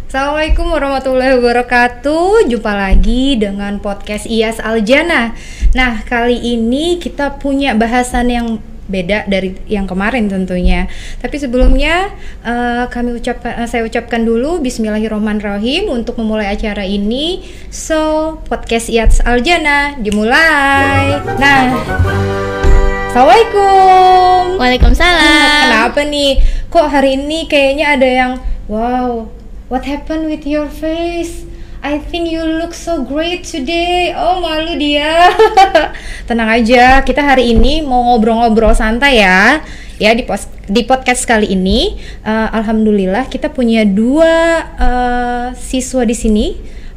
Assalamualaikum warahmatullahi wabarakatuh. Jumpa lagi dengan podcast IAS Aljana. Nah, kali ini kita punya bahasan yang beda dari yang kemarin tentunya. Tapi sebelumnya saya ucapkan dulu Bismillahirrahmanirrahim untuk memulai acara ini. So, podcast IAS Aljana dimulai. Nah, Assalamualaikum. Waalaikumsalam. Kenapa nih? Kok hari ini kayaknya ada yang wow, what happened with your face? I think you look so great today. Oh, malu dia. Tenang aja, kita hari ini mau ngobrol-ngobrol santai ya. Ya, di podcast kali ini, alhamdulillah kita punya dua siswa di sini.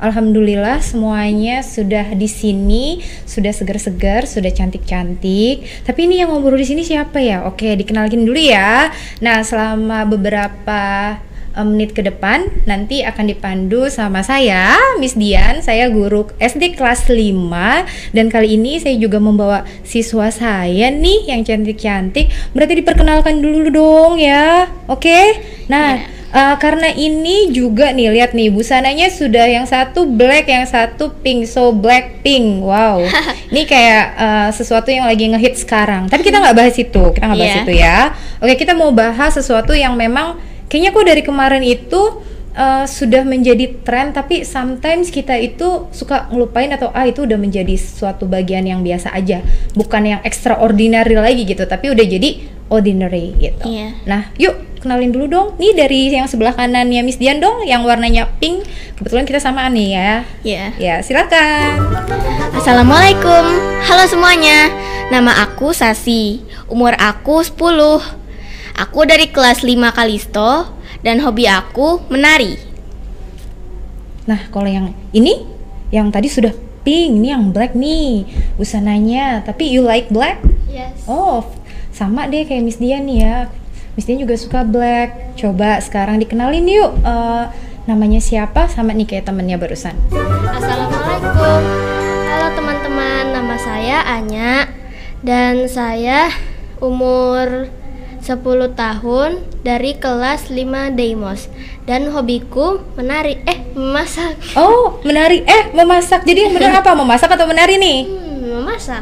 Alhamdulillah semuanya sudah di sini, sudah segar-segar, sudah cantik-cantik. Tapi ini yang ngobrol di sini siapa ya? Oke, dikenalin dulu ya. Nah, selama beberapa menit ke depan nanti akan dipandu sama saya, Miss Dian. Saya guru SD kelas 5 dan kali ini saya juga membawa siswa saya nih yang cantik-cantik. Berarti diperkenalkan dulu dong ya. Oke? Nah, karena ini juga nih, lihat nih busananya sudah yang satu black, yang satu pink, so black pink. Wow, ini kayak sesuatu yang lagi ngehit sekarang. Tapi kita nggak bahas itu, itu ya. Oke, kita mau bahas sesuatu yang memang kayaknya kok dari kemarin itu sudah menjadi tren, tapi sometimes kita itu suka ngelupain atau itu udah menjadi suatu bagian yang biasa aja, bukan yang extraordinary lagi gitu, tapi udah jadi ordinary gitu. Nah, yuk kenalin dulu dong. Nih dari yang sebelah kanannya Miss Dian dong, yang warnanya pink. Kebetulan kita samaan nih ya. Ya, silakan. Assalamualaikum. Halo semuanya. Nama aku Sasi. Umur aku 10. Aku dari kelas 5 Kalisto dan hobi aku menari. Nah, kalau yang ini, yang tadi sudah pink, ini yang black nih busananya. Tapi you like black? Yes. Oh, sama deh kayak Miss Dian nih ya. Miss Dian juga suka black. Coba sekarang dikenalin yuk, namanya siapa sama nih kayak temennya barusan. Assalamualaikum. Halo teman-teman, nama saya Anya dan saya umur 10 tahun dari kelas 5 Deimos dan hobiku menari, memasak. Oh, menari, memasak. Jadi yang benar apa? Memasak atau menari nih?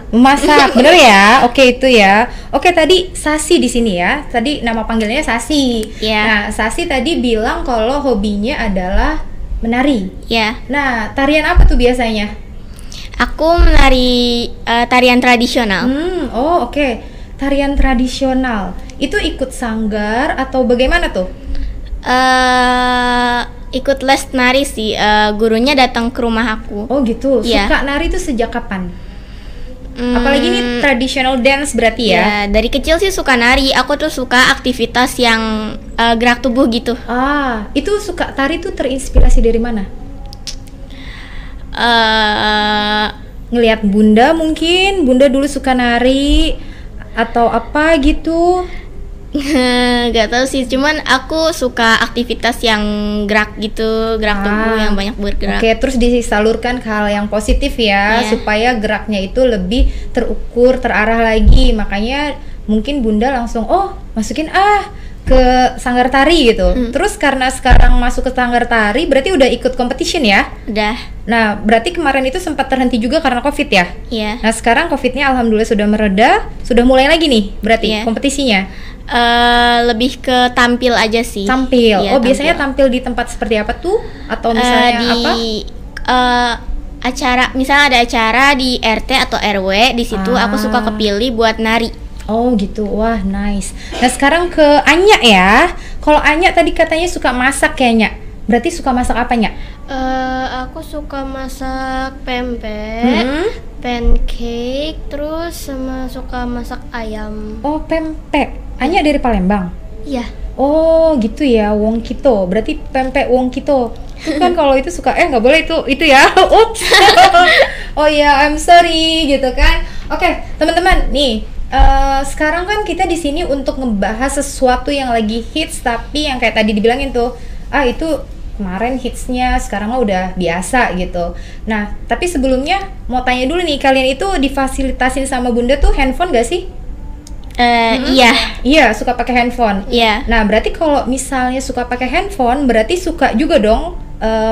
Memasak, bener ya? Oke, itu ya. Oke, tadi Sasi di sini ya. Tadi nama panggilannya Sasi. Nah, Sasi tadi bilang kalau hobinya adalah menari. Nah, tarian apa tuh biasanya? Aku menari tarian tradisional. Oke. Tarian tradisional. Itu ikut sanggar atau bagaimana tuh? Ikut les nari sih. Gurunya datang ke rumah aku. Oh, gitu. Suka nari itu sejak kapan? Apalagi ini traditional dance berarti ya? Dari kecil sih suka nari. Aku tuh suka aktivitas yang gerak tubuh gitu. Itu suka tari tuh terinspirasi dari mana? Ngelihat bunda mungkin? Bunda dulu suka nari atau apa gitu? Gak tahu sih, cuman aku suka aktivitas yang gerak gitu, gerak tubuh yang banyak bergerak. Oke, terus disalurkan ke hal yang positif ya, supaya geraknya itu lebih terukur, terarah lagi. Makanya mungkin bunda langsung masukin ke sanggar tari gitu. Terus karena sekarang masuk ke sanggar tari, berarti udah ikut competition ya? Udah. Nah, berarti kemarin itu sempat terhenti juga karena COVID ya? Iya. Nah, sekarang COVID-nya alhamdulillah sudah mereda, sudah mulai lagi nih berarti kompetisinya? Lebih ke tampil aja sih. Tampil. Biasanya tampil di tempat seperti apa tuh? Atau misalnya apa? Acara, misalnya ada acara di RT atau RW, di situ aku suka kepilih buat nari. Oh gitu, wah nice. Nah sekarang ke Anya ya. Kalau Anya tadi katanya suka masak kayaknya. Berarti suka masak apa Nya? Aku suka masak pempek, pancake, terus sama suka masak ayam. Oh pempek. Anya dari Palembang? Iya. Oh gitu ya, Wongkito. Berarti pempek Wongkito. Kan kalau itu suka nggak boleh itu ya. Ups. Oh ya, I'm sorry gitu kan. Oke, teman-teman nih. Sekarang kan kita di sini untuk ngebahas sesuatu yang lagi hits, tapi yang kayak tadi dibilangin tuh, itu kemarin hitsnya, sekarang mah udah biasa gitu. Nah, tapi sebelumnya mau tanya dulu nih, kalian itu difasilitasin sama bunda tuh handphone gak sih? Iya. Iya, suka pakai handphone. Iya. Nah, berarti kalau misalnya suka pakai handphone, berarti suka juga dong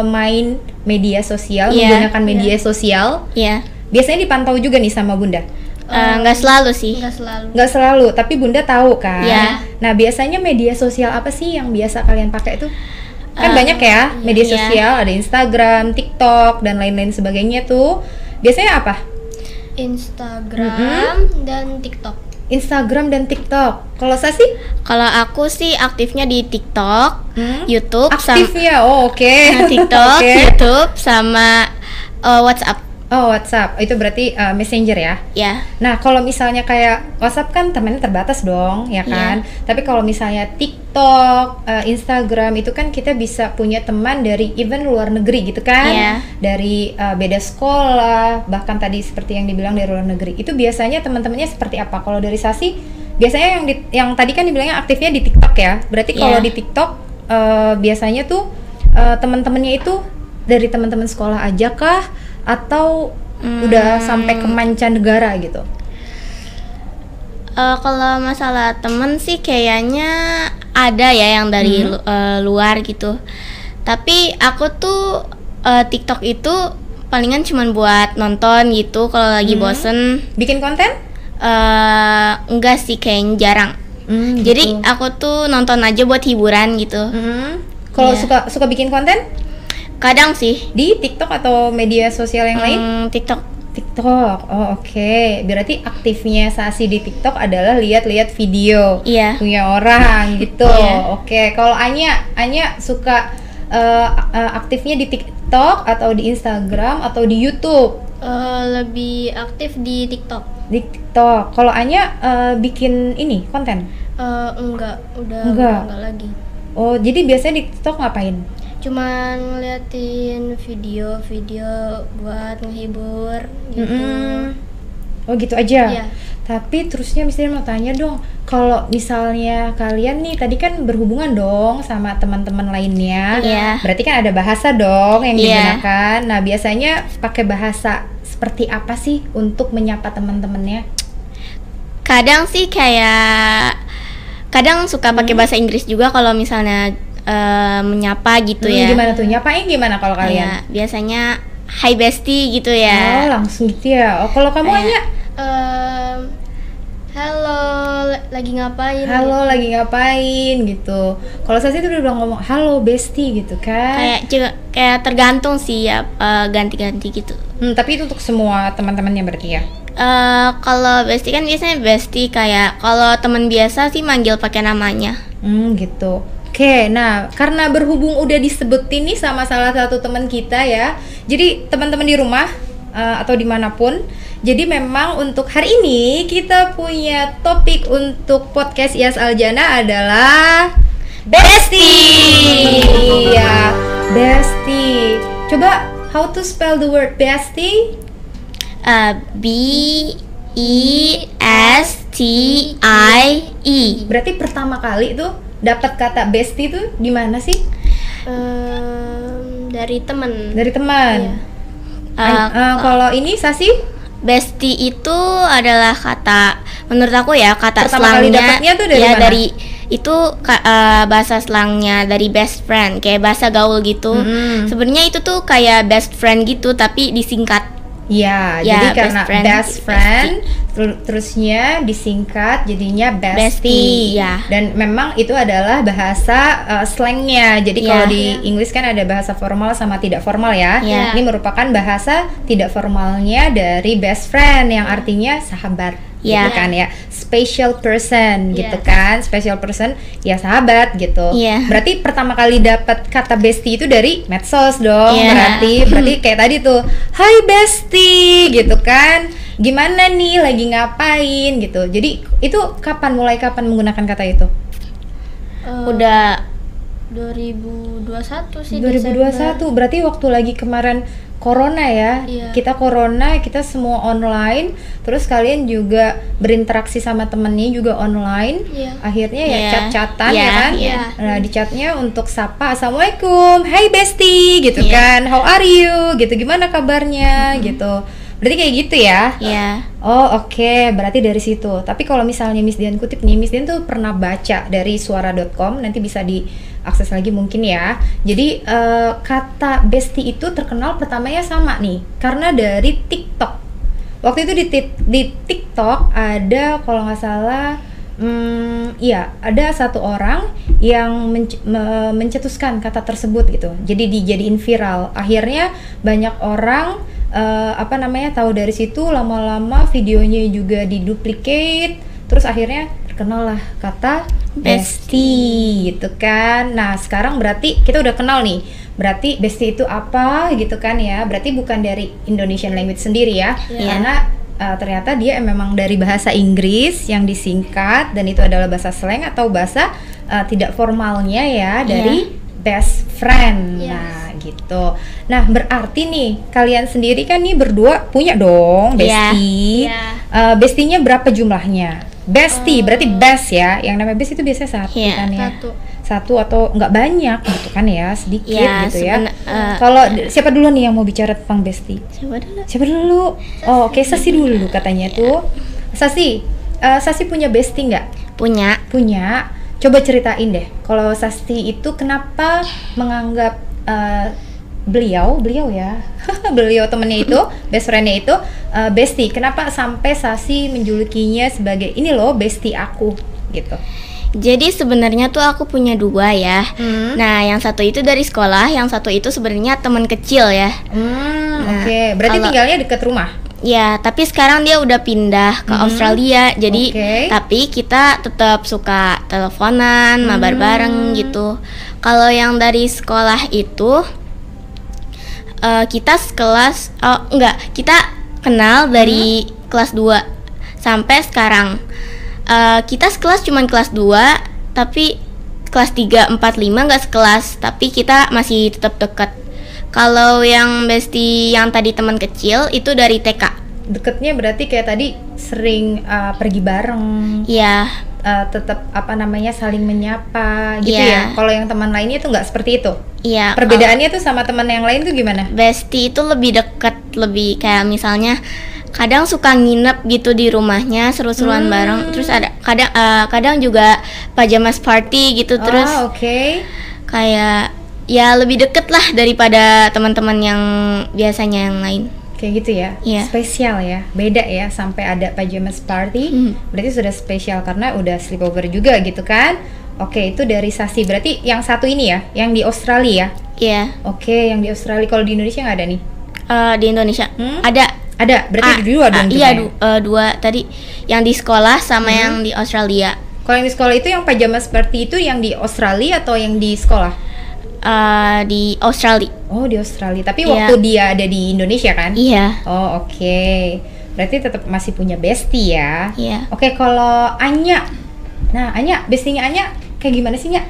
main media sosial, Iya. menggunakan media sosial. Iya. Biasanya dipantau juga nih sama Bunda. Nggak selalu sih. Nggak selalu. Nggak selalu, tapi Bunda tahu kan. Iya. Nah, biasanya media sosial apa sih yang biasa kalian pakai tuh? Kan banyak ya media iya. sosial, ada Instagram, TikTok, dan lain-lain sebagainya tuh. Biasanya apa? Instagram dan TikTok. Instagram dan TikTok. Kalau saya sih Kalau aku sih aktifnya di TikTok, YouTube, aktifnya. Oh, oke. TikTok, Oke. YouTube, sama WhatsApp. Oh, WhatsApp. Itu berarti Messenger ya. Ya. Nah, kalau misalnya kayak WhatsApp kan temannya terbatas dong, ya kan? Tapi kalau misalnya TikTok, Instagram itu kan kita bisa punya teman dari even luar negeri gitu kan? Iya. Dari beda sekolah, bahkan tadi seperti yang dibilang dari luar negeri. Itu biasanya teman-temannya seperti apa? Kalau dari Sasi, biasanya yang tadi kan dibilangnya aktifnya di TikTok ya. Berarti kalau Iya. di TikTok biasanya tuh teman-temannya itu dari teman-teman sekolah aja kah? Atau udah sampai ke mancanegara gitu? Kalau masalah temen sih kayaknya ada ya yang dari luar gitu. Tapi aku tuh TikTok itu palingan cuman buat nonton gitu kalau lagi bosen. Bikin konten? Enggak sih, kayaknya jarang. Jadi gitu. aku tuh nonton aja buat hiburan gitu. Kalau Iya. suka bikin konten Kadang sih di TikTok atau media sosial yang lain? TikTok. TikTok. Oh, oke. Berarti aktifnya Sasi di TikTok adalah lihat-lihat video Iya. punya orang gitu. Iya. Oke. Kalau Anya suka aktifnya di TikTok atau di Instagram atau di YouTube? Lebih aktif di TikTok. Di TikTok. Kalau Anya bikin ini konten? Enggak, udah Enggak. enggak lagi. Oh, jadi biasanya di TikTok ngapain? Cuman ngeliatin video-video buat menghibur gitu. Oh, gitu aja. Iya. Tapi terusnya misalnya mau tanya dong, kalau misalnya kalian nih tadi kan berhubungan dong sama teman-teman lainnya, Iya. berarti kan ada bahasa dong yang Iya. digunakan. Nah, biasanya pakai bahasa seperti apa sih untuk menyapa teman-temannya? Kadang sih kadang suka pakai bahasa Inggris juga kalau misalnya menyapa gitu ya. Gimana tuh? Nyapain gimana kalau kalian? Kayak biasanya hi bestie gitu Oh, ya. langsung gitu ya. Oh, kalau kamu Kayak- Anya? Halo, lagi ngapain? Halo, lagi ngapain gitu. Kalau saya tuh udah ngomong halo bestie gitu kan. Kayak tergantung sih ya, ganti-ganti gitu. Tapi itu untuk semua teman-temannya berarti ya. Kalau bestie kan biasanya bestie, kayak kalau teman biasa sih manggil pakai namanya. Gitu. Oke, nah karena berhubung udah disebutin nih sama salah satu teman kita ya, jadi teman-teman di rumah atau dimanapun, jadi memang untuk hari ini kita punya topik untuk podcast IAS Aljana adalah bestie. Iya, bestie. Coba how to spell the word bestie? BESTIE. Berarti pertama kali tuh dapat kata bestie tuh di mana sih? Dari temen. Dari teman. Iya. Kalau ini Sasi Bestie itu adalah kata, menurut aku ya, kata pertama kali slangnya dapatnya tuh dari ya mana? dari itu bahasa slangnya dari best friend, kayak bahasa gaul gitu. Sebenarnya itu tuh kayak best friend gitu tapi disingkat. Ya, Ya, jadi best karena friend, best friend, terusnya disingkat jadinya bestie. Bestie, ya. Dan memang itu adalah bahasa slangnya. Jadi Ya. kalau di Inggris kan ada bahasa formal sama tidak formal ya. Ya. Ini merupakan bahasa tidak formalnya dari best friend yang artinya sahabat. Ya. Gitu kan ya, special person gitu Yes. kan, special person ya sahabat gitu. Iya. Berarti pertama kali dapat kata bestie itu dari medsos dong. Iya. Berarti kayak tadi tuh, hai bestie gitu kan, gimana nih lagi ngapain gitu. Jadi itu mulai kapan menggunakan kata itu? Udah 2021 sih. 2021, berarti waktu lagi kemarin corona ya. Iya. Kita corona, kita semua online. Terus kalian juga berinteraksi sama temennya juga online. Iya. Akhirnya ya Iya. chat-chatan Iya, ya kan. iya. Nah, di chatnya untuk sapa, assalamualaikum, hai bestie gitu Iya. kan, how are you gitu, gimana kabarnya gitu. Berarti kayak gitu ya? Ya. Oh oke, berarti dari situ. Tapi kalau misalnya Miss Dian kutip nih, Miss Dian tuh pernah baca dari suara.com, nanti bisa diakses lagi mungkin ya. Jadi kata bestie itu terkenal pertamanya sama nih, karena dari TikTok. Waktu itu di TikTok ada kalau nggak salah, iya ada satu orang yang mencetuskan kata tersebut gitu. Jadi dijadiin viral. Akhirnya banyak orang tahu dari situ, lama-lama videonya juga diduplicate, terus akhirnya terkenal lah kata bestie gitu kan. Nah sekarang berarti kita udah kenal nih, berarti bestie itu apa gitu kan ya, berarti bukan dari Indonesian language sendiri ya, karena ternyata dia memang dari bahasa Inggris yang disingkat, dan itu adalah bahasa slang atau bahasa tidak formalnya ya dari best friend. Nah gitu. Nah berarti nih kalian sendiri kan nih berdua punya dong bestie. Bestinya berapa jumlahnya? Bestie berarti best ya. Yang namanya best itu biasanya satu kan ya. Satu atau nggak banyak gitu kan ya, sedikit gitu ya. Kalau siapa dulu nih yang mau bicara tentang bestie? Siapa dulu? Oh oke, Sasi dulu katanya tuh. Sasi punya bestie nggak? Punya. Coba ceritain deh. Kalau Sasi itu kenapa menganggap beliau ya, beliau temennya itu, best friendnya itu bestie. Kenapa sampai Sasi menjulukinya sebagai ini loh bestie aku gitu? Jadi sebenarnya tuh aku punya dua ya. Nah, yang satu itu dari sekolah, yang satu itu sebenarnya teman kecil ya. Oke. Berarti tinggalnya dekat rumah? Ya, tapi sekarang dia udah pindah ke Australia. Jadi, tapi kita tetap suka teleponan, mabar bareng gitu. Kalau yang dari sekolah itu kita sekelas, kita kenal dari kelas 2 sampai sekarang. Kita sekelas cuman kelas 2, tapi kelas 3, 4, 5 nggak sekelas, tapi kita masih tetap dekat. Kalau yang bestie yang tadi teman kecil itu dari TK. Deketnya berarti kayak tadi sering pergi bareng. Iya. Tetap saling menyapa gitu ya. Kalau yang teman lainnya tuh nggak seperti itu. Iya. Perbedaannya tuh sama teman yang lain tuh gimana? Bestie itu lebih dekat, lebih kayak misalnya kadang suka nginep gitu di rumahnya, seru-seruan bareng. Terus ada kadang juga pajamas party gitu. Terus kayak ya lebih deket lah daripada teman-teman yang biasanya yang lain. Kayak gitu ya, spesial ya, beda ya, sampai ada pajamas party, berarti sudah spesial karena udah sleepover juga gitu kan. Oke, itu dari Sasi, berarti yang satu ini ya, yang di Australia ya? Iya. Oke, yang di Australia. Kalau di Indonesia nggak ada nih? Di Indonesia ada, berarti dua dong? Iya, dua tadi, yang di sekolah sama yang di Australia. Kalau yang di sekolah itu yang pajamas party itu yang di Australia atau yang di sekolah? Di Australia. Oh, di Australia. Tapi waktu dia ada di Indonesia kan? Iya. Oh, oke. Berarti tetap masih punya bestie ya? Iya. Oke, kalau Anya. Nah, Anya, bestinya Anya kayak gimana sih, Nya?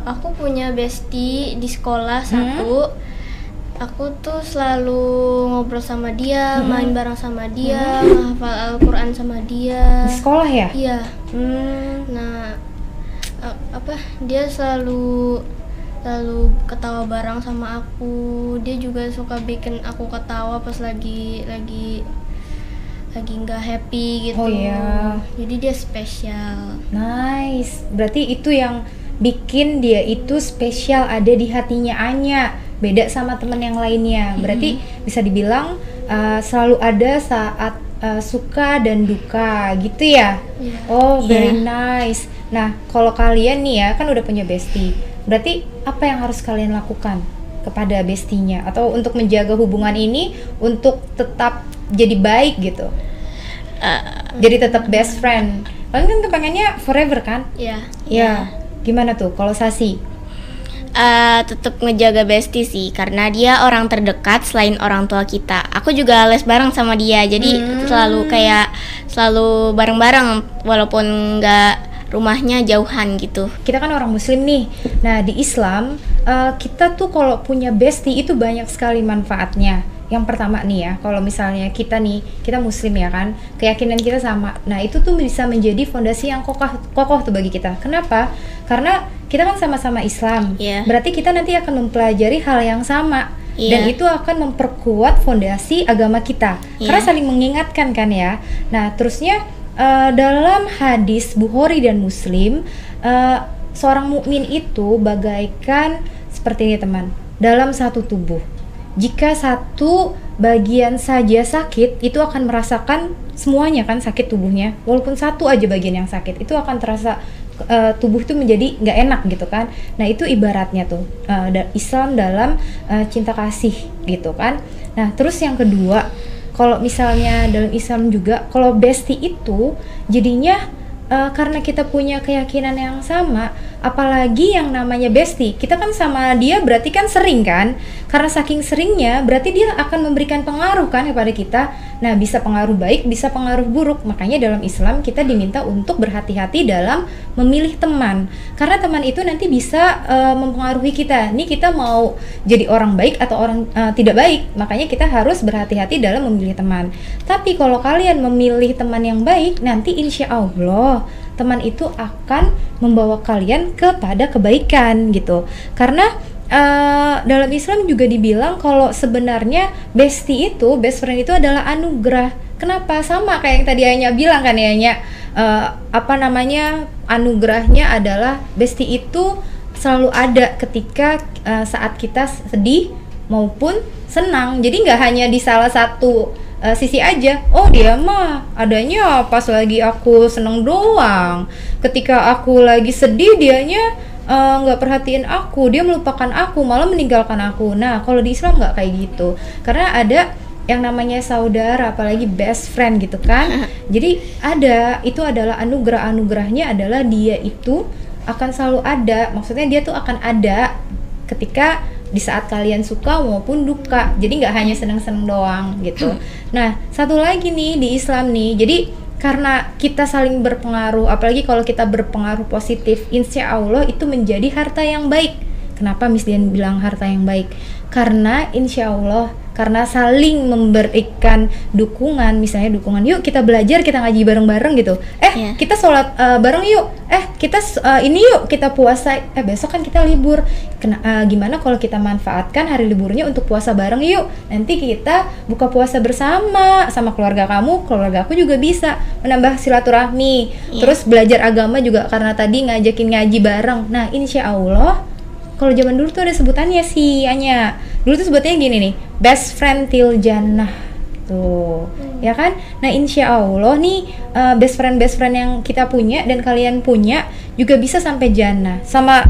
Aku punya bestie di sekolah satu. Aku tuh selalu ngobrol sama dia, main bareng sama dia, menghafal Al-Quran sama dia. Di sekolah ya? Iya. Nah, dia selalu ketawa bareng sama aku. Dia juga suka bikin aku ketawa pas lagi nggak happy gitu. Oh iya. Jadi dia spesial. Nice. Berarti itu yang bikin dia itu spesial, ada di hatinya Anya. Beda sama teman yang lainnya. Berarti bisa dibilang selalu ada saat suka dan duka gitu ya. Oh, very nice. Nah, kalau kalian nih ya kan udah punya bestie. Berarti apa yang harus kalian lakukan kepada bestinya atau untuk menjaga hubungan ini untuk tetap jadi baik gitu? Jadi tetap best friend. Kalian kan kepengennya forever kan? Iya. Ya. Gimana tuh kalau Sasi? Tetap ngejaga bestie sih, karena dia orang terdekat selain orang tua kita. Aku juga les bareng sama dia, jadi selalu bareng-bareng walaupun nggak rumahnya jauhan gitu. Kita kan orang muslim nih. Nah, di Islam kita tuh kalau punya bestie itu banyak sekali manfaatnya. Yang pertama nih ya, kalau misalnya kita muslim ya kan, keyakinan kita sama. Nah, itu tuh bisa menjadi fondasi yang kokoh tuh bagi kita. Kenapa? Karena kita kan sama-sama Islam. Berarti kita nanti akan mempelajari hal yang sama. Dan itu akan memperkuat fondasi agama kita. Karena saling mengingatkan kan ya. Nah, terusnya dalam hadis Bukhari dan Muslim, seorang mukmin itu bagaikan seperti ini teman, dalam satu tubuh. Jika satu bagian saja sakit, itu akan merasakan semuanya kan sakit tubuhnya. Walaupun satu aja bagian yang sakit, itu akan terasa tubuh itu menjadi nggak enak gitu kan. Nah itu ibaratnya tuh Islam dalam cinta kasih gitu kan. Nah terus yang kedua, kalau misalnya dalam Islam juga, kalau bestie itu jadinya karena kita punya keyakinan yang sama, apalagi yang namanya bestie, kita kan sama dia berarti kan sering kan, karena saking seringnya berarti dia akan memberikan pengaruh kan kepada kita. Nah bisa pengaruh baik, bisa pengaruh buruk. Makanya dalam Islam kita diminta untuk berhati-hati dalam memilih teman, karena teman itu nanti bisa mempengaruhi kita. Nih kita mau jadi orang baik atau orang tidak baik, makanya kita harus berhati-hati dalam memilih teman. Tapi kalau kalian memilih teman yang baik, nanti insya Allah teman itu akan membawa kalian kepada kebaikan gitu. Karena dalam Islam juga dibilang kalau sebenarnya bestie itu, best friend itu adalah anugerah. Kenapa? Sama kayak yang tadi Anya bilang kan ya Anya, anugerahnya adalah bestie itu selalu ada ketika saat kita sedih maupun senang. Jadi nggak hanya di salah satu sisi aja. Oh dia mah adanya pas lagi aku seneng doang, ketika aku lagi sedih dianya nggak perhatiin aku, dia melupakan aku, malah meninggalkan aku. Nah kalau di Islam nggak kayak gitu, karena ada yang namanya saudara, apalagi best friend gitu kan. Jadi itu adalah anugerahnya adalah dia itu akan selalu ada, maksudnya dia tuh akan ada ketika di saat kalian suka maupun duka. Jadi nggak hanya seneng-seneng doang gitu. Nah satu lagi nih di Islam nih, jadi karena kita saling berpengaruh, apalagi kalau kita berpengaruh positif, insya Allah itu menjadi harta yang baik. Kenapa Miss Dian bilang harta yang baik? Karena insya Allah, karena saling memberikan dukungan, misalnya dukungan, yuk kita belajar, kita ngaji bareng-bareng gitu. Kita sholat bareng yuk. Kita ini yuk, kita puasa. Besok kan kita libur. Gimana kalau kita manfaatkan hari liburnya untuk puasa bareng yuk. Nanti kita buka puasa bersama sama keluarga kamu, keluarga aku juga bisa menambah silaturahmi. Terus belajar agama juga karena tadi ngajakin ngaji bareng. Nah insya Allah, kalau zaman dulu tuh ada sebutannya sih Anya. Dulu tuh sebutannya gini nih, best friend till jannah tuh, ya kan? Nah insya Allah nih best friend yang kita punya dan kalian punya juga bisa sampai jannah. Sama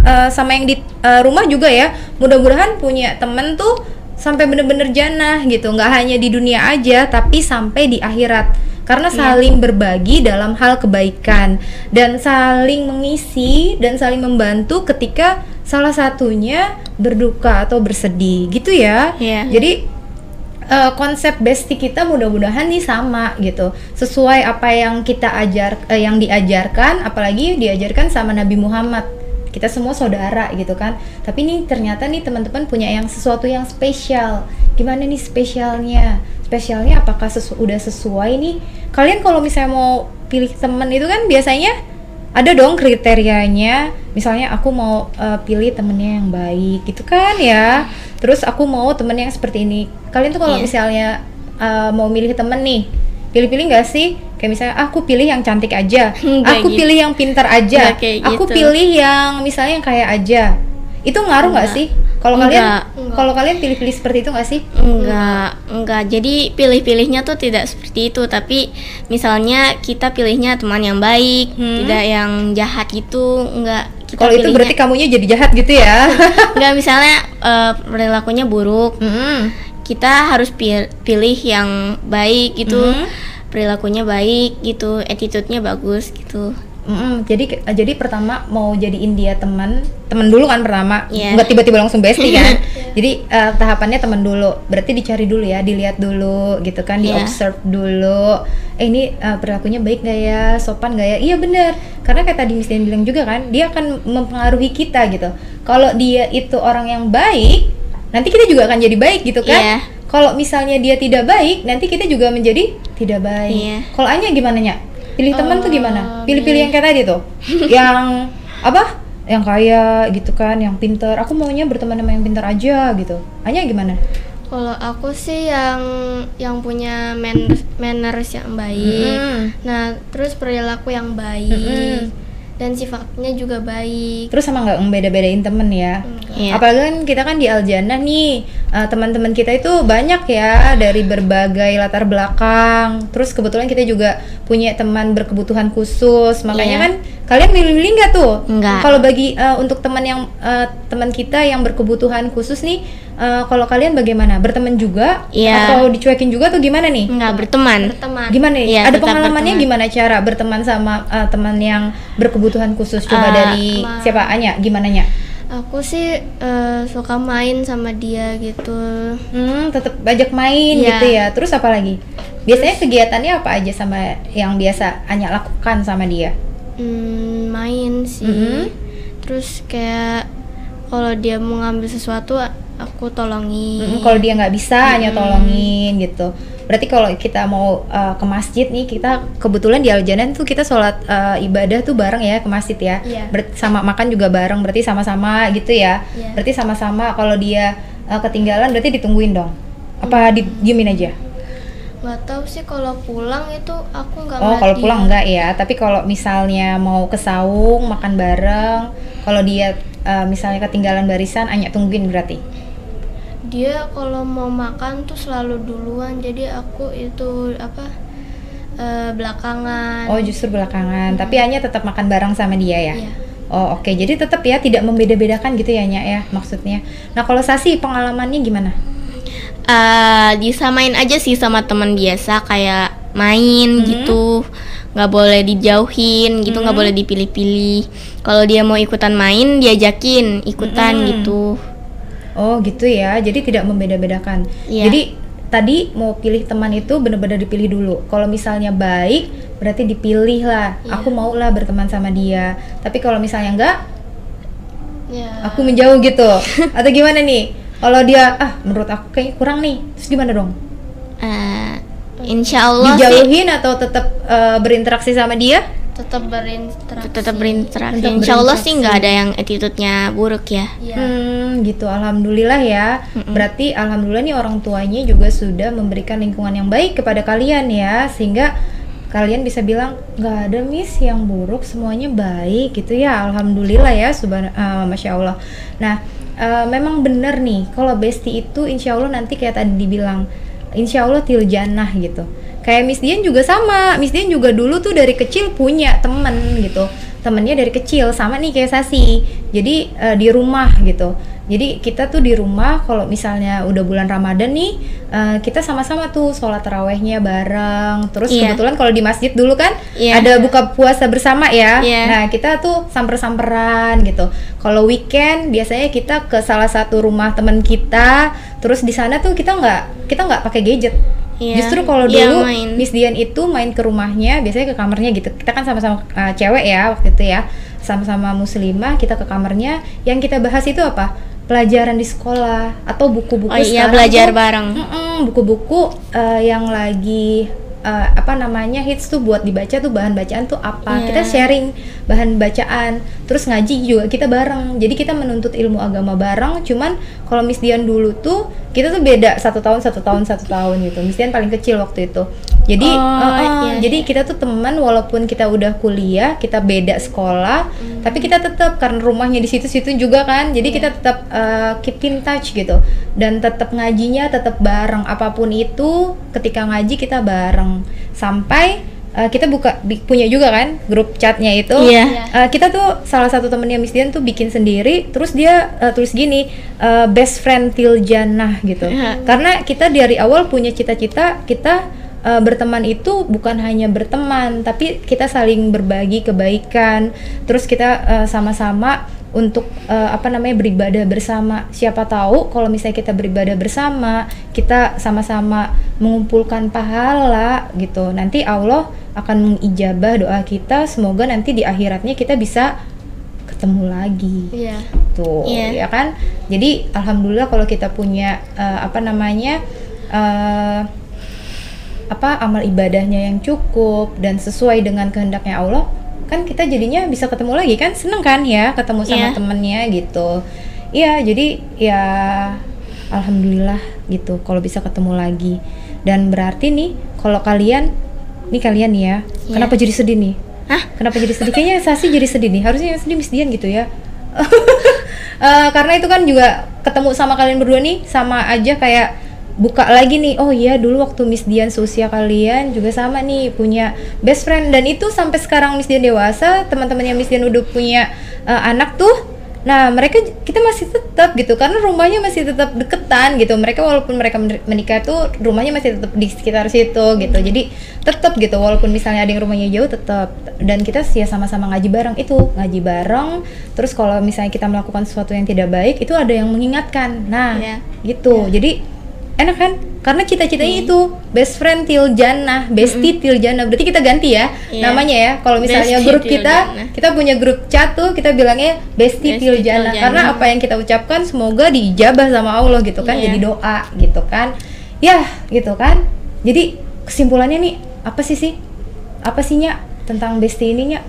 yang di rumah juga ya. Mudah-mudahan punya temen tuh sampai bener-bener jannah gitu. Nggak hanya di dunia aja, tapi sampai di akhirat. Karena saling berbagi dalam hal kebaikan dan saling mengisi dan saling membantu ketika salah satunya berduka atau bersedih gitu ya. Jadi konsep bestie kita mudah-mudahan nih sama gitu, sesuai apa yang kita yang diajarkan, apalagi diajarkan sama Nabi Muhammad. Kita semua saudara gitu kan. Tapi nih ternyata nih teman-teman punya yang sesuatu yang spesial. Gimana nih spesialnya? Spesialnya apakah udah sesuai nih? Kalian kalau misalnya mau pilih teman itu kan biasanya ada dong kriterianya. Misalnya aku mau pilih temennya yang baik gitu kan ya. Terus aku mau temen yang seperti ini. Kalian tuh kalau misalnya mau milih temen nih, pilih-pilih nggak sih? Kayak misalnya aku pilih yang cantik aja, aku pilih yang pintar aja, aku pilih yang misalnya yang kaya aja. Itu ngaruh nggak sih? Kalau kalian pilih-pilih seperti itu nggak sih? Enggak. Jadi pilih-pilihnya tuh tidak seperti itu. Tapi misalnya kita pilihnya teman yang baik, tidak yang jahat gitu. Enggak. Kalau itu berarti kamunya jadi jahat gitu ya? Enggak, misalnya perilakunya buruk. Kita harus pilih yang baik gitu. Perilakunya baik gitu, attitude-nya bagus gitu. Jadi pertama mau jadiin dia teman dulu kan pertama, nggak tiba-tiba langsung bestie kan. Jadi tahapannya teman dulu, berarti dicari dulu ya, dilihat dulu gitu kan, di-observe dulu. Ini perilakunya baik nggak ya, sopan nggak ya? Iya benar, karena kayak tadi Miss Dian bilang juga kan, dia akan mempengaruhi kita gitu. Kalau dia itu orang yang baik, nanti kita juga akan jadi baik gitu kan. Kalau misalnya dia tidak baik, nanti kita juga menjadi tidak baik. Kalau Anya gimana Nya? Pilih teman tuh gimana? Pilih-pilih yang kayak tadi tuh, yang apa? Yang kaya gitu kan, yang pintar. Aku maunya berteman sama yang pintar aja gitu. Anya gimana? Kalau aku sih yang punya manners yang baik. Nah, terus perilaku yang baik. Dan sifatnya juga baik. Terus sama nggak membeda-bedain temen ya? Iya. Apalagi kan kita kan di Aljannah nih, teman-teman kita itu banyak ya dari berbagai latar belakang. Terus kebetulan kita juga punya teman berkebutuhan khusus, makanya Iya. kan kalian milih-milih nggak tuh? Nggak. Kalau bagi untuk teman kita yang berkebutuhan khusus nih, kalau kalian bagaimana? Berteman juga? Iya. Atau dicuekin juga tuh gimana nih? Enggak berteman. Berteman. Gimana nih? Iya, Ada tetap pengalamannya berteman. gimana cara berteman sama teman yang berkebutuhan khusus? Coba dari Ma- siapa? Anya, gimana Nya? Aku sih suka main sama dia gitu. Tetap ajak main Iya. gitu ya. Terus apa lagi? Biasanya kegiatannya apa aja sama yang biasa Anya lakukan sama dia? Main sih. Terus kayak kalau dia mau ngambil sesuatu aku tolongin. Kalau dia nggak bisa, Anya tolongin gitu. Berarti kalau kita mau ke masjid nih, kita kebetulan di Aljannah tuh kita sholat ibadah tuh bareng ya ke masjid ya. Iya. Sama makan juga bareng, berarti sama-sama gitu ya. Iya. Berarti sama-sama. Kalau dia ketinggalan berarti ditungguin dong. Apa diemin aja? Nggak tahu sih kalau pulang itu aku nggak Oh, ngeliat kalau dia. pulang enggak ya. Tapi kalau misalnya mau ke saung, makan bareng, kalau dia misalnya ketinggalan barisan, Anya tungguin berarti. Dia kalau mau makan tuh selalu duluan, jadi aku itu belakangan. Oh, justru belakangan. Tapi Anya tetap makan bareng sama dia ya? Iya. Oh, oke. Jadi tetap ya tidak membeda-bedakan gitu ya, Nya ya maksudnya. Nah, kalau Sasi pengalamannya gimana? Disamain aja sih sama teman biasa, kayak main gitu, nggak boleh dijauhin gitu, nggak boleh dipilih-pilih. Kalau dia mau ikutan main, diajakin ikutan gitu. Oh, gitu ya. Jadi tidak membeda-bedakan. Iya. Jadi tadi mau pilih teman itu benar-benar dipilih dulu. Kalau misalnya baik, berarti dipilih lah. Iya. Aku mau lah berteman sama dia. Tapi kalau misalnya enggak, Ya. aku menjauh gitu. Atau gimana nih? Kalau dia menurut aku kayaknya kurang nih. Terus gimana dong? Insya Allah sih Dijauhin atau tetap berinteraksi sama dia? tetap berinteraksi. tetap berinteraksi. Tetap Insya Allah berinteraksi. sih nggak ada yang attitude-nya buruk ya. Iya. Gitu. Alhamdulillah ya. Berarti alhamdulillah nih orang tuanya juga sudah memberikan lingkungan yang baik kepada kalian ya, sehingga kalian bisa bilang nggak ada miss yang buruk, semuanya baik gitu ya. Alhamdulillah ya, masya Allah. Nah, memang bener nih kalau bestie itu insya Allah nanti kayak tadi dibilang, insya Allah til jannah gitu. Kayak Miss Dian juga sama. Miss Dian juga dulu tuh dari kecil punya temen gitu. Temennya dari kecil sama nih kayak Sasi. Jadi di rumah gitu. Jadi kita tuh di rumah kalau misalnya udah bulan Ramadan nih, kita sama-sama tuh sholat tarawehnya bareng. Terus Iya. kebetulan kalau di masjid dulu kan Iya. ada buka puasa bersama ya. Iya. Nah, kita tuh samper-samperan gitu. Kalau weekend biasanya kita ke salah satu rumah teman kita. Terus di sana tuh kita nggak pakai gadget. Iya. Justru kalau Iya, dulu main. Miss Dian itu main ke rumahnya, biasanya ke kamarnya gitu. Kita kan sama-sama cewek ya waktu itu ya, sama-sama muslimah, kita ke kamarnya. Yang kita bahas itu apa? Pelajaran di sekolah atau buku-buku. Oh iya, sekarang belajar tuh, bareng. buku-buku yang lagi hits tuh buat dibaca tuh, bahan bacaan tuh apa. Iya. Kita sharing bahan bacaan, terus ngaji juga kita bareng. Jadi kita menuntut ilmu agama bareng. Cuman kalau Miss Dian dulu tuh kita tuh beda 1 tahun gitu. Miss Dian paling kecil waktu itu. Jadi iya, jadi kita tuh teman walaupun kita udah kuliah, kita beda sekolah, tapi kita tetap karena rumahnya di situ-situ juga kan. Jadi kita tetap keep in touch gitu. Dan tetap ngajinya tetap bareng, apapun itu ketika ngaji kita bareng. Sampai kita punya juga kan grup chatnya itu. Iya. Kita tuh salah satu temennya Miss Dian tuh bikin sendiri, terus dia tulis gini, best friend til jannah gitu. Karena kita dari awal punya cita-cita kita berteman itu bukan hanya berteman, tapi kita saling berbagi kebaikan. Terus kita sama-sama untuk beribadah bersama. Siapa tahu kalau misalnya kita beribadah bersama, kita sama-sama mengumpulkan pahala gitu. Nanti Allah akan mengijabah doa kita. Semoga nanti di akhiratnya kita bisa ketemu lagi. Iya. Tuh, Iya. ya kan? Jadi alhamdulillah kalau kita punya amal ibadahnya yang cukup dan sesuai dengan kehendaknya Allah, kan kita jadinya bisa ketemu lagi kan, seneng kan ya ketemu sama Iya. temennya gitu. Iya, jadi ya alhamdulillah gitu kalau bisa ketemu lagi. Dan berarti nih kalau kalian nih ya, kenapa jadi sedih nih? Kenapa jadi sedih? Kayaknya Sasi jadi sedih nih, harusnya yang sedih Miss Dian gitu ya. Karena itu kan juga ketemu sama kalian berdua nih, sama aja kayak buka lagi nih, oh iya dulu waktu Miss Dian seusia kalian juga sama nih punya best friend, dan itu sampai sekarang Miss Dian dewasa, teman-temannya Miss Dian udah punya anak tuh. Nah mereka kita masih tetap gitu karena rumahnya masih tetap deketan gitu. Mereka walaupun mereka menikah tuh rumahnya masih tetap di sekitar situ gitu. Jadi tetap gitu walaupun misalnya ada yang rumahnya jauh tetap. Dan kita sih sama-sama ngaji bareng ngaji bareng. Terus kalau misalnya kita melakukan sesuatu yang tidak baik itu ada yang mengingatkan. Nah gitu. Jadi enak kan? Karena cita-citanya itu best friend till jannah, bestie till jannah. Berarti kita ganti ya namanya ya. Kalau misalnya grup kita punya grup chat tuh kita bilangnya bestie till jannah. Karena apa yang kita ucapkan semoga diijabah sama Allah gitu kan. Jadi doa gitu kan. Ya, gitu kan. Jadi kesimpulannya nih apa sih? Apa sih Nya tentang bestie ini Nya?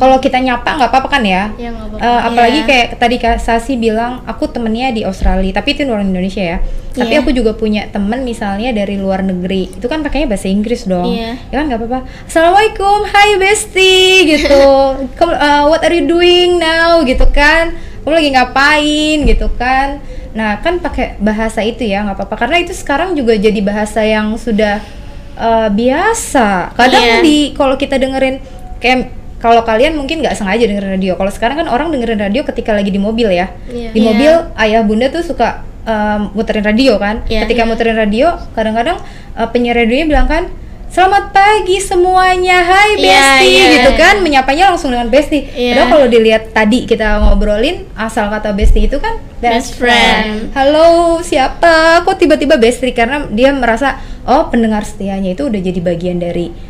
Kalau kita nyapa nggak apa-apa kan ya? Ya nggak apa-apa. Apalagi kayak tadi Kak Sasi bilang aku temennya di Australia, tapi itu orang Indonesia ya. Tapi aku juga punya temen misalnya dari luar negeri, itu kan pakainya bahasa Inggris dong. Ya kan nggak apa-apa. Assalamualaikum, hi bestie gitu. What are you doing now gitu kan? Kamu lagi ngapain gitu kan? Nah kan pakai bahasa itu ya nggak apa-apa, karena itu sekarang juga jadi bahasa yang sudah biasa. Kadang kalau kita dengerin kayak kalau kalian mungkin nggak sengaja dengerin radio. Kalau sekarang kan orang dengerin radio ketika lagi di mobil ya. Di mobil ayah bunda tuh suka muterin radio kan. Ketika muterin radio, kadang-kadang penyiar radionya bilang kan, selamat pagi semuanya, hai bestie gitu kan, menyapanya langsung dengan bestie. Padahal kalau dilihat tadi kita ngobrolin asal kata bestie itu kan best friend. Halo siapa? Kok tiba-tiba bestie? Karena dia merasa oh pendengar setianya itu udah jadi bagian dari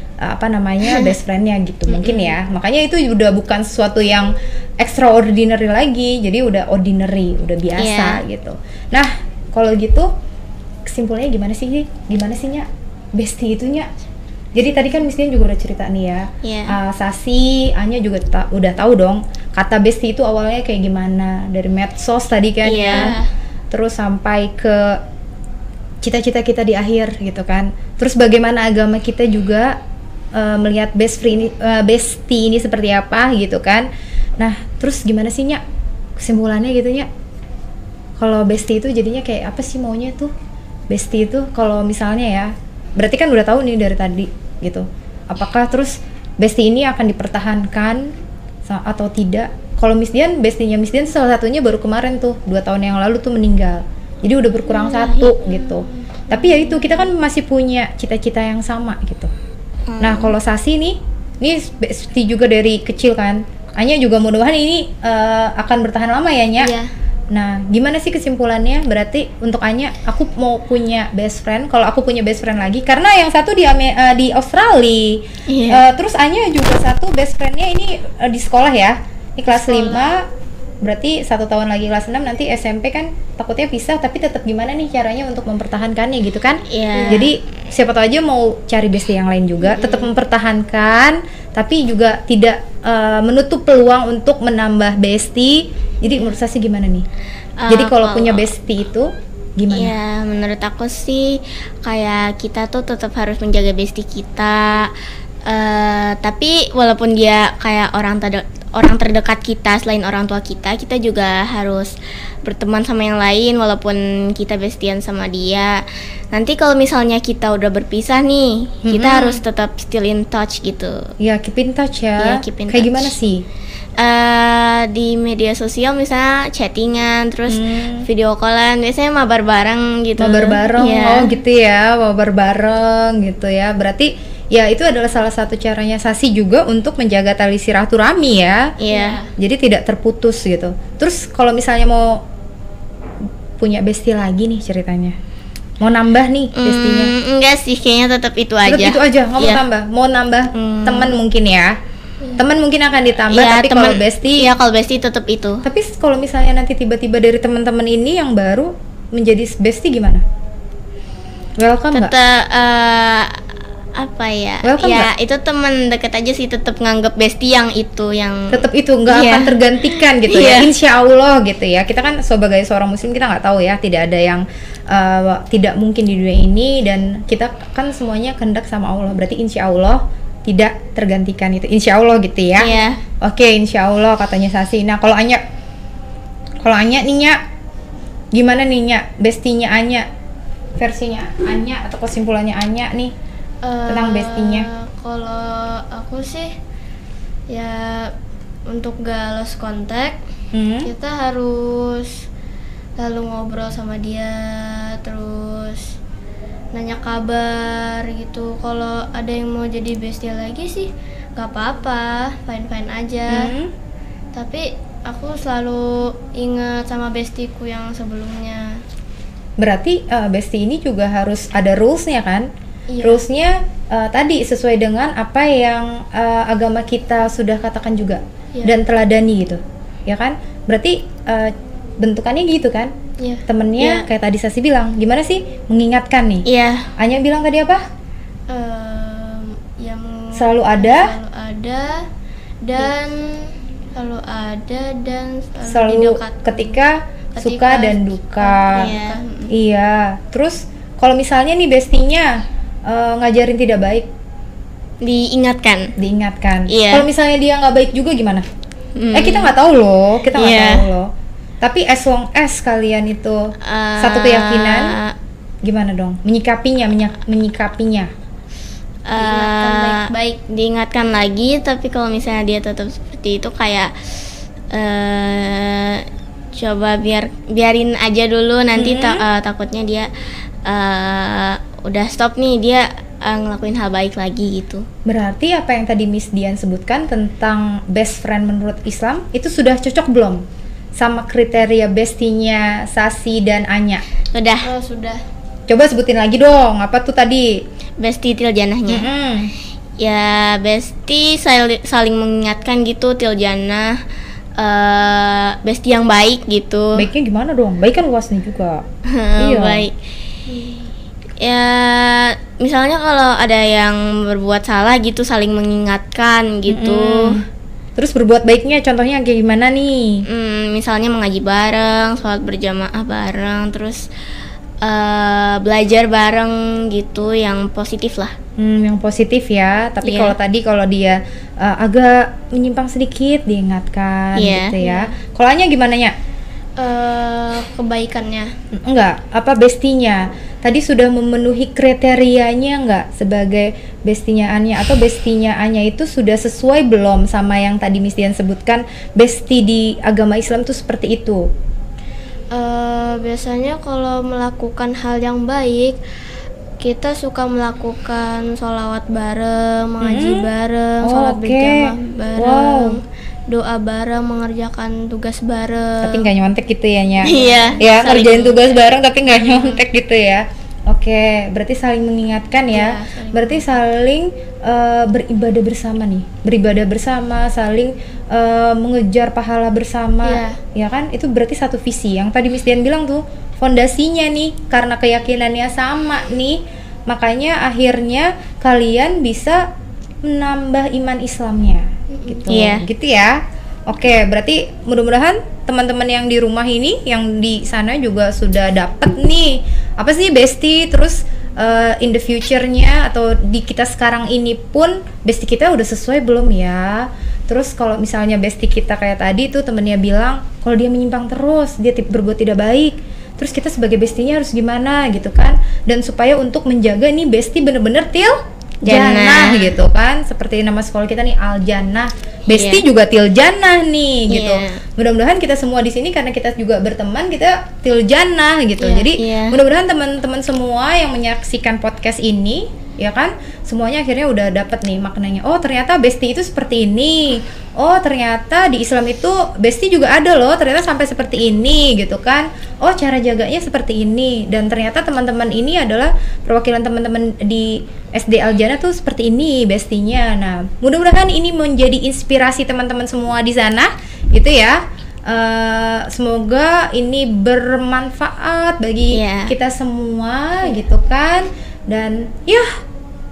best friend-nya gitu mungkin ya. Makanya itu udah bukan sesuatu yang extraordinary lagi, jadi udah ordinary, udah biasa gitu. Nah kalau gitu kesimpulannya gimana sih Nya bestie itu Nya? Jadi tadi kan Miss Dian juga udah cerita nih ya. Sasi, Anya juga udah tahu dong kata bestie itu awalnya kayak gimana, dari medsos tadi kan ya, terus sampai ke cita-cita kita di akhir gitu kan. Terus bagaimana agama kita juga melihat bestie ini seperti apa gitu kan. Nah terus gimana sih Nya kesimpulannya gitu Nya, kalau bestie itu jadinya kayak apa sih maunya tuh bestie itu? Kalau misalnya ya berarti kan udah tahu nih dari tadi gitu, apakah terus bestie ini akan dipertahankan atau tidak? Kalau Miss Dian, bestinya Miss Dian salah satunya baru kemarin tuh 2 tahun yang lalu tuh meninggal, jadi udah berkurang satu gitu. Tapi ya itu kita kan masih punya cita-cita yang sama gitu. Nah kalau Sasi nih bestie juga dari kecil kan. Anya juga mudah-mudahan ini akan bertahan lama ya Nya. Nah gimana sih kesimpulannya? Berarti untuk Anya, aku mau punya best friend. Kalau aku punya best friend lagi, karena yang satu di Australia. Terus Anya juga satu best friendnya ini di sekolah ya. Ini kelas 5. Berarti 1 tahun lagi kelas 6, nanti SMP kan takutnya pisah, tapi tetap gimana nih caranya untuk mempertahankannya gitu kan. Jadi siapa tahu aja mau cari bestie yang lain juga, tetap mempertahankan tapi juga tidak menutup peluang untuk menambah bestie. Jadi menurut saya sih gimana nih? Jadi kalau punya bestie itu gimana? Ya menurut aku sih kayak kita tuh tetap harus menjaga bestie kita. Tapi walaupun dia kayak orang terdekat kita selain orang tua kita juga harus berteman sama yang lain walaupun kita bestian sama dia. Nanti kalau misalnya kita udah berpisah nih, kita harus tetap still in touch gitu. Ya, keep in touch ya. Keep in Kayak touch. gimana sih? Di media sosial misalnya chattingan, terus video callan, biasanya mabar bareng gitu. Mabar bareng, oh gitu ya, mabar bareng gitu ya. Berarti ya itu adalah salah satu caranya Sasi juga untuk menjaga tali silaturahmi ya. Jadi tidak terputus gitu. Terus kalau misalnya mau punya bestie lagi nih ceritanya, mau nambah nih bestinya? Enggak sih, kayaknya tetap itu aja. Tetap itu aja, nggak mau tambah. Mau nambah teman mungkin ya. Teman mungkin akan ditambah, tapi kalau bestie, kalau bestie tetap itu. Tapi kalau misalnya nanti tiba-tiba dari teman-teman ini yang baru menjadi bestie gimana? Welcome nggak? apa ya? Welcome Ya nggak? itu teman deket aja sih, tetap nganggep bestie yang itu yang Tetap itu nggak Iya. akan tergantikan gitu ya, Iya. insya Allah gitu ya. Kita kan sebagai seorang muslim kita nggak tahu ya, tidak ada yang tidak mungkin di dunia ini, dan kita kan semuanya kehendak sama Allah, berarti insya Allah tidak tergantikan itu, insya Allah gitu ya. Iya. Oke, insya Allah katanya Sasi. Nah kalau Anya nih Nya, gimana nih Nya, bestinya Anya, versinya Anya atau kesimpulannya Anya nih tentang bestinya? Kalau aku sih ya untuk gak lost contact kita harus lalu ngobrol sama dia, terus nanya kabar gitu. Kalau ada yang mau jadi bestie lagi sih gak apa-apa, fine aja. Tapi aku selalu ingat sama bestieku yang sebelumnya. Berarti bestie ini juga harus ada rules-nya kan? Iya. Rules-nya tadi sesuai dengan apa yang agama kita sudah katakan juga, Iya. dan teladani gitu, ya kan? Berarti bentukannya gitu kan? Iya. Temennya Iya. kayak tadi Sasi bilang, gimana sih mengingatkan nih? Iya. Anya bilang tadi apa? Yang Selalu ada, selalu ada dan selalu didekat. ketika suka dan duka. Iya. Iya. Terus kalau misalnya nih bestinya ngajarin tidak baik, Diingatkan. diingatkan. Iya. Kalau misalnya dia nggak baik juga gimana? Hmm. Kita nggak tahu loh, kita nggak Iya. tahu loh. Tapi as long as kalian itu satu keyakinan, gimana dong? Menyikapinya. Diingatkan baik-baik. Diingatkan lagi, tapi kalau misalnya dia tetap seperti itu kayak coba biarin aja dulu, nanti takutnya dia udah stop nih, dia ngelakuin hal baik lagi gitu. Berarti apa yang tadi Miss Dian sebutkan tentang best friend menurut Islam itu sudah cocok belum sama kriteria bestinya Sasi dan Anya? Udah. Sudah. Coba sebutin lagi dong, apa tuh tadi? Bestie tiljanahnya. Ya bestie saling mengingatkan gitu, tiljanah. Bestie yang baik gitu. Baiknya gimana dong? Baik kan luas nih juga. Iya. Baik. Ya misalnya kalau ada yang berbuat salah gitu, saling mengingatkan gitu. Terus berbuat baiknya contohnya kayak gimana nih? Misalnya mengaji bareng, sholat berjamaah bareng, terus belajar bareng gitu, yang positif lah. Yang positif ya. Tapi Iya. kalau dia agak menyimpang sedikit diingatkan Iya. gitu ya. Kalau Anya gimana Nya? Kebaikannya. Enggak, apa bestinya? Tadi sudah memenuhi kriterianya enggak sebagai bestinya Anya, atau bestinya Anya itu sudah sesuai belum sama yang tadi Miss Dian sebutkan, besti di agama Islam tuh seperti itu? Biasanya kalau melakukan hal yang baik, kita suka melakukan sholawat bareng, mengaji bareng, sholat oke. berjamaah bareng, Wow. doa bareng, mengerjakan tugas bareng. Tapi nggak nyontek gitu ya Nya? Iya. Ya, saling- ngerjain tugas bareng tapi nggak nyontek gitu ya. Oke, berarti saling mengingatkan ya. Iya, saling Berarti saling beribadah bersama nih. Beribadah bersama, saling mengejar pahala bersama. Iya. Ya kan? Itu berarti satu visi. Yang tadi Miss Dian bilang tuh, fondasinya nih karena keyakinannya sama nih. Makanya akhirnya kalian bisa menambah iman Islamnya. Gitu. Iya. Gitu ya. Oke, berarti mudah-mudahan teman-teman yang di rumah ini, yang di sana juga sudah dapat nih apa sih bestie, terus in the future-nya atau di kita sekarang ini pun bestie kita udah sesuai belum ya? Terus kalau misalnya bestie kita kayak tadi tuh temennya bilang kalau dia menyimpang terus, dia berbuat tidak baik, terus kita sebagai bestinya harus gimana gitu kan? Dan supaya untuk menjaga nih bestie bener-bener Jannah gitu kan, seperti nama sekolah kita nih Al Jannah, Besti juga Til Jannah nih gitu. Iya. Mudah-mudahan kita semua di sini karena kita juga berteman, kita Til Jannah gitu. Iya. Jadi Iya. mudah-mudahan teman-teman semua yang menyaksikan podcast ini ya kan, semuanya akhirnya udah dapat nih maknanya. Oh ternyata Besti itu seperti ini. Oh ternyata di Islam itu Besti juga ada loh, ternyata sampai seperti ini gitu kan. Oh cara jaganya seperti ini, dan ternyata teman-teman ini adalah perwakilan teman-teman di SD Al Jannah tuh seperti ini bestinya. Nah mudah-mudahan ini menjadi inspirasi teman-teman semua di sana gitu ya. Semoga ini bermanfaat bagi Iya. kita semua gitu kan. Dan ya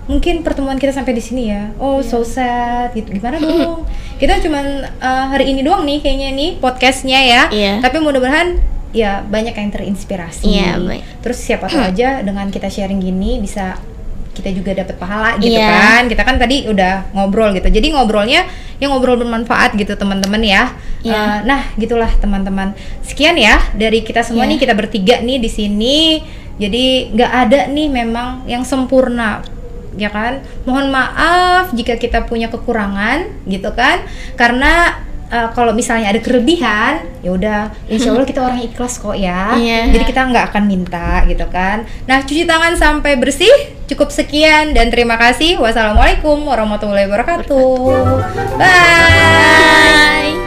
mungkin pertemuan kita sampai di sini ya. Oh, so sad gitu. Gimana dong? Kita cuman hari ini doang nih kayaknya nih podcastnya ya. Iya. Tapi mudah-mudahan ya banyak yang terinspirasi. Iya, baik. Terus siapa tahu aja dengan kita sharing gini bisa kita juga dapat pahala gitu Iya. kan. Kita kan tadi udah ngobrol gitu. Jadi ngobrolnya yang ngobrol bermanfaat gitu teman-teman ya. Iya. Nah, gitulah teman-teman. Sekian ya dari kita semua Iya. nih, kita bertiga nih di sini. Jadi nggak ada nih memang yang sempurna, ya kan? Mohon maaf jika kita punya kekurangan gitu kan. Karena kalau misalnya ada kelebihan, ya udah, insya Allah kita orang ikhlas kok ya. Iya. Jadi kita nggak akan minta gitu kan. Nah, cuci tangan sampai bersih. Cukup sekian dan terima kasih. Wassalamualaikum warahmatullahi wabarakatuh. Bye. Bye.